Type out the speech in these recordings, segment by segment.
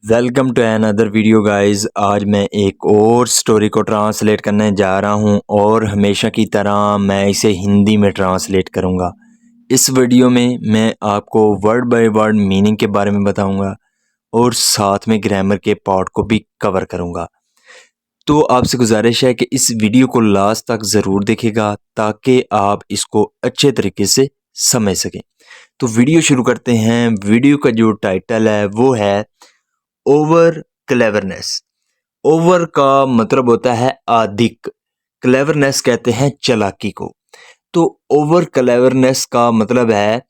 Welcome to another video guys. आज मैं एक और स्टोरी को ट्रांसलेट करने जा रहा हूं और हमेशा की तरह मैं इसे हिंदी में ट्रांसलेट करूंगा। इस वीडियो में मैं आपको वर्ड बाय वर्ड मीनिंग के बारे में बताऊंगा और साथ में ग्रामर के पार्ट को भी कवर करूंगा। तो आपसे गुजारिश है कि इस वीडियो को लास्ट तक ज़रूर देखेगा ताकि आप इसको अच्छे तरीके से समझ सकें। तो वीडियो शुरू करते हैं। वीडियो का जो टाइटल है वो है ओवर क्लेवरनेस। ओवर का मतलब होता है अधिक, क्लेवरनेस कहते हैं चालाकी को। तो ओवर क्लेवरनेस का मतलब है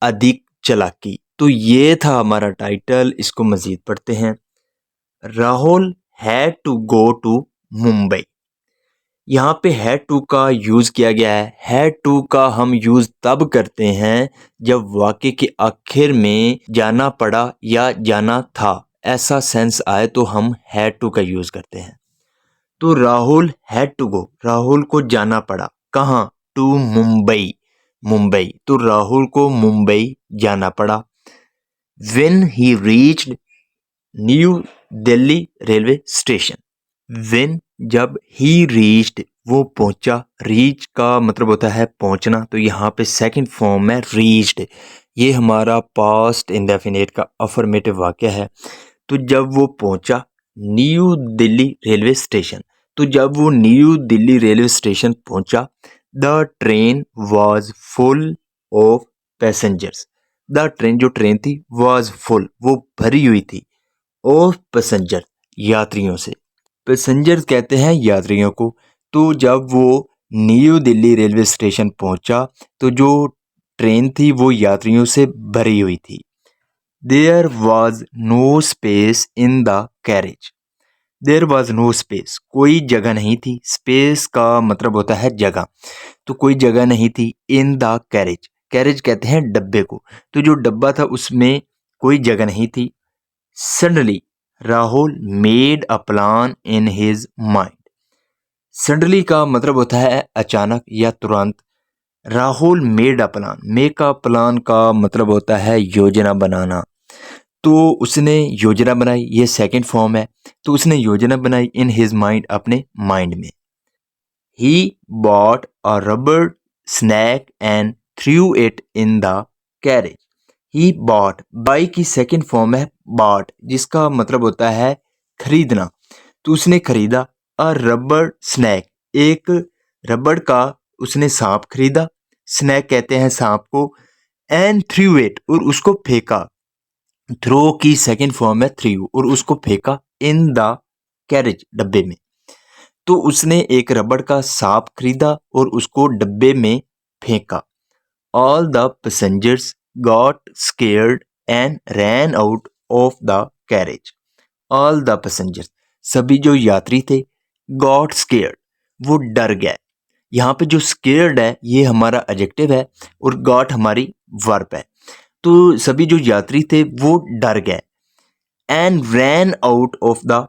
अधिक चालाकी। तो ये था हमारा टाइटल। इसको मजीद पढ़ते हैं। Rahul had to go to Mumbai. यहाँ पे हैड टू का यूज़ किया गया है। हैड टू का हम यूज़ तब करते हैं जब वाक्य के आखिर में जाना पड़ा या जाना था ऐसा सेंस आए तो हम हैड टू का यूज़ करते हैं। तो Rahul had to go, Rahul को जाना पड़ा कहाँ? टू मुंबई। मुंबई, तो राहुल को मुंबई जाना पड़ा। When he reached new Delhi railway station. When, जब, ही रीच्ड, वो पहुंचा। रीच का मतलब होता है पहुंचना, तो यहाँ पे सेकंड फॉर्म है रीच्ड। ये हमारा पास्ट इंडेफिनिट का अफर्मेटिव वाक्य है। तो जब वो पहुंचा न्यू दिल्ली रेलवे स्टेशन, तो जब वो न्यू दिल्ली रेलवे स्टेशन पहुंचा, the train was full of passengers. The train, जो ट्रेन थी, वाज फुल, वो भरी हुई थी, ऑफ पैसेंजर, यात्रियों से। पैसेंजर कहते हैं यात्रियों को। तो जब वो न्यू दिल्ली रेलवे स्टेशन पहुंचा तो जो ट्रेन थी वो यात्रियों से भरी हुई थी। There was no space in the carriage. There was no space, कोई जगह नहीं थी। स्पेस का मतलब होता है जगह, तो कोई जगह नहीं थी। इन द कैरेज, कैरेज कहते हैं डब्बे को। तो जो डब्बा था उसमें कोई जगह नहीं थी। Suddenly Rahul made a plan in his mind. Suddenly का मतलब होता है अचानक या तुरंत। Rahul made a plan, make a plan का मतलब होता है योजना बनाना। तो उसने योजना बनाई, ये सेकंड फॉर्म है। तो उसने योजना बनाई इन हिज माइंड, अपने माइंड में। He bought a rubber snake and threw it in the carriage. He bought, buy की सेकंड फॉर्म है बॉट, जिसका मतलब होता है खरीदना। तो उसने खरीदा अ रबर स्नैक, एक रबड़ का उसने सांप खरीदा। स्नैक कहते हैं सांप को। एंड थ्रू इट, और उसको फेंका। थ्रो की सेकंड फॉर्म है थ्रू, और उसको फेंका इन द कैरेज, डब्बे में। तो उसने एक रबड़ का सांप खरीदा और उसको डब्बे में फेंका। All the passengers got scared and ran out of the carriage. All the passengers, सभी जो यात्री थे, गॉट स्केयर्ड, वो डर गए। यहाँ पे जो स्केयर्ड है ये हमारा एडजेक्टिव है और गॉट हमारी वर्ब है। तो सभी जो यात्री थे वो डर गए। And ran out of the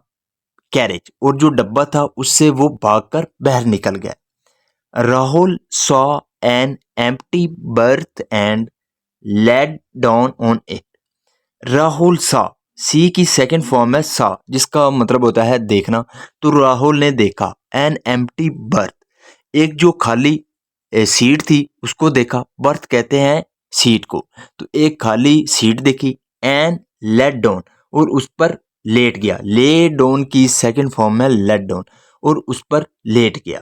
carriage, और जो डब्बा था उससे वो भागकर बाहर निकल गए। Rahul saw an empty birth and laid down on it. Rahul सा, सी की सेकंड फॉर्म है सा, जिसका मतलब होता है देखना। तो राहुल ने देखा एन एम्प्टी बर्थ, एक जो खाली सीट थी उसको देखा। बर्थ कहते हैं सीट को। तो एक खाली सीट देखी। एन लेट डाउन, और उस पर लेट गया। ले डाउन की सेकंड फॉर्म है लेट डाउन, और उस पर लेट गया।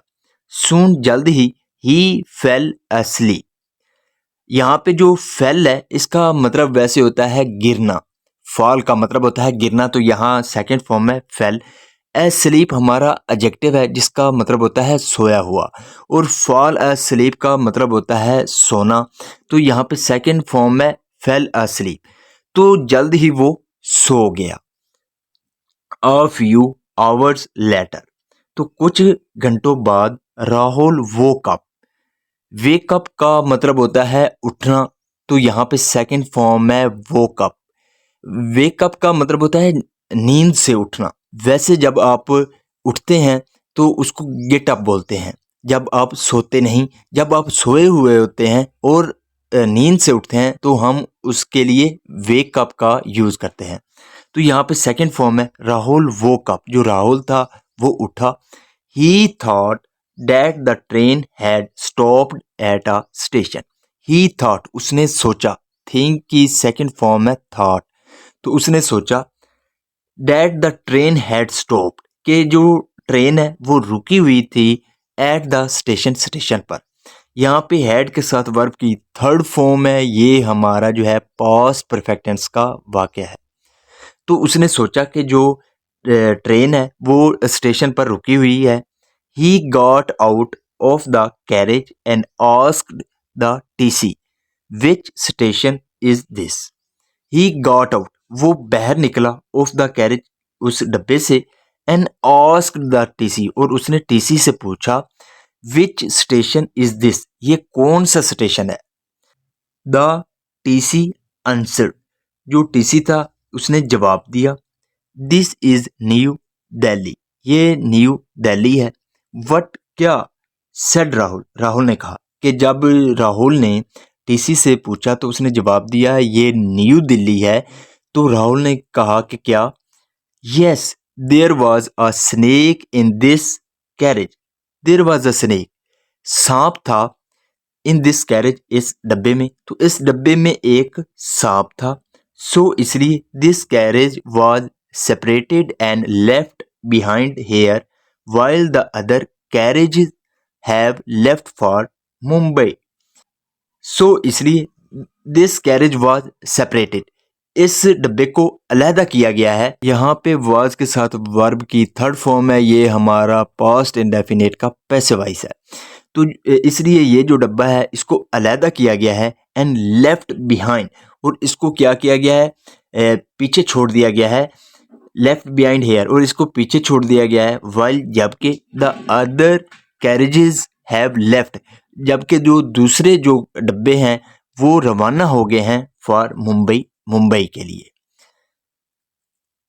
सून, जल्द ही फेल असलीप। यहाँ पे जो फेल है इसका मतलब वैसे होता है गिरना। फॉल का मतलब होता है गिरना, तो यहाँ सेकंड फॉर्म है फेल। एस्लीप हमारा एडजेक्टिव है जिसका मतलब होता है सोया हुआ, और फॉल एस्लीप का मतलब होता है सोना। तो यहाँ पे सेकंड फॉर्म है फेल एस्लीप, तो जल्द ही वो सो गया। अ फ्यू आवर्स लेटर, तो कुछ घंटों बाद राहुल वोक अप। वेकअप का मतलब होता है उठना, तो यहाँ पे सेकंड फॉर्म है वोकअप। वेकअप का मतलब होता है नींद से उठना। वैसे जब आप उठते हैं तो उसको गेट अप बोलते हैं। जब आप सोते नहीं, जब आप सोए हुए होते हैं और नींद से उठते हैं तो हम उसके लिए वेकअप का यूज़ करते हैं। तो यहाँ पे सेकंड फॉर्म है राहुल वोक अप, जो राहुल था वो उठा। ही thought that the train had stopped at a station. He thought, उसने सोचा, थिंक की सेकंड फॉर्म है थॉट, तो उसने सोचा that the train had stopped, के जो ट्रेन है वो रुकी हुई थी एट द स्टेशन, स्टेशन पर। यहाँ पे हैड के साथ वर्ब की थर्ड फॉर्म है, ये हमारा जो है पास्ट परफेक्ट टेंस का वाक्य है। तो उसने सोचा कि जो ट्रेन है वो स्टेशन पर रुकी हुई है। He got out of the carriage and asked the TC which station is this. He got out, वो बाहर निकला, ऑफ द कैरेज, उस डब्बे से, एंड आस्क्ड द टीसी, और उसने टीसी से पूछा विच स्टेशन इज दिस, ये कौन सा स्टेशन है। द टीसी आंसर्ड, जो टीसी था उसने जवाब दिया, दिस इज न्यू दिल्ली, ये न्यू दिल्ली है। वट, क्या, सेड राहुल, राहुल ने कहा, कि जब राहुल ने टीसी से पूछा तो उसने जवाब दिया ये न्यू दिल्ली है। तो राहुल ने कहा कि क्या, yes there was a snake in this carriage, there was a snake, सांप था, इन दिस कैरेज, इस डब्बे में, तो इस डब्बे में एक सांप था। सो इसलिए this carriage was separated and left behind here while the other carriages have left for Mumbai. So इसलिए दिस कैरेज वॉज सेपरेटेड, इस डब्बे को अलहदा किया गया है। यहाँ पे वॉज के साथ वर्ब की थर्ड फॉर्म है, ये हमारा पास्ट इंडेफिनिट का पैसिव वॉइस है। तो इसलिए ये जो डब्बा है इसको अलहदा किया गया है, एंड लेफ्ट बिहाइंड, और इसको क्या किया गया है, पीछे छोड़ दिया गया है, लेफ्ट बिहाइंड हेयर, और इसको पीछे छोड़ दिया गया है, वाइल, जबकि the other carriages have left, जबकि जो दूसरे जो डब्बे हैं वो रवाना हो गए हैं फॉर मुंबई, मुंबई के लिए।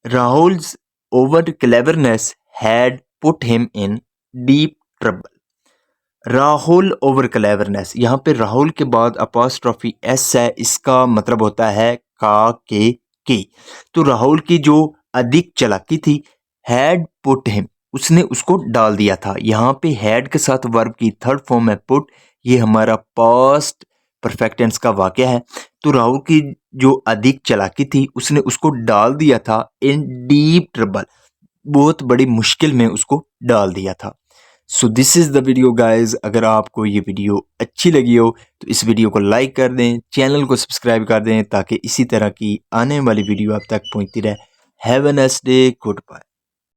Rahul's over cleverness had put him in deep trouble. Rahul over cleverness, यहाँ पे राहुल के बाद अपोस्ट्रोफी एस है, इसका मतलब होता है का के की। तो राहुल की जो अधिक चालाकी थी, हैड पुट हिम, उसने उसको डाल दिया था। यहाँ पे हैड के साथ वर्ब की थर्ड फॉर्म है पुट, ये हमारा पास्ट परफेक्ट टेंस का वाक्य है। तो राहुल की जो अधिक चालाकी थी उसने उसको डाल दिया था इन डीप ट्रबल, बहुत बड़ी मुश्किल में उसको डाल दिया था। So this is the video guys. अगर आपको ये वीडियो अच्छी लगी हो तो इस वीडियो को लाइक कर दें, चैनल को सब्सक्राइब कर दें, ताकि इसी तरह की आने वाली वीडियो आप तक पहुंचती रहे। Have a nice day, good bye.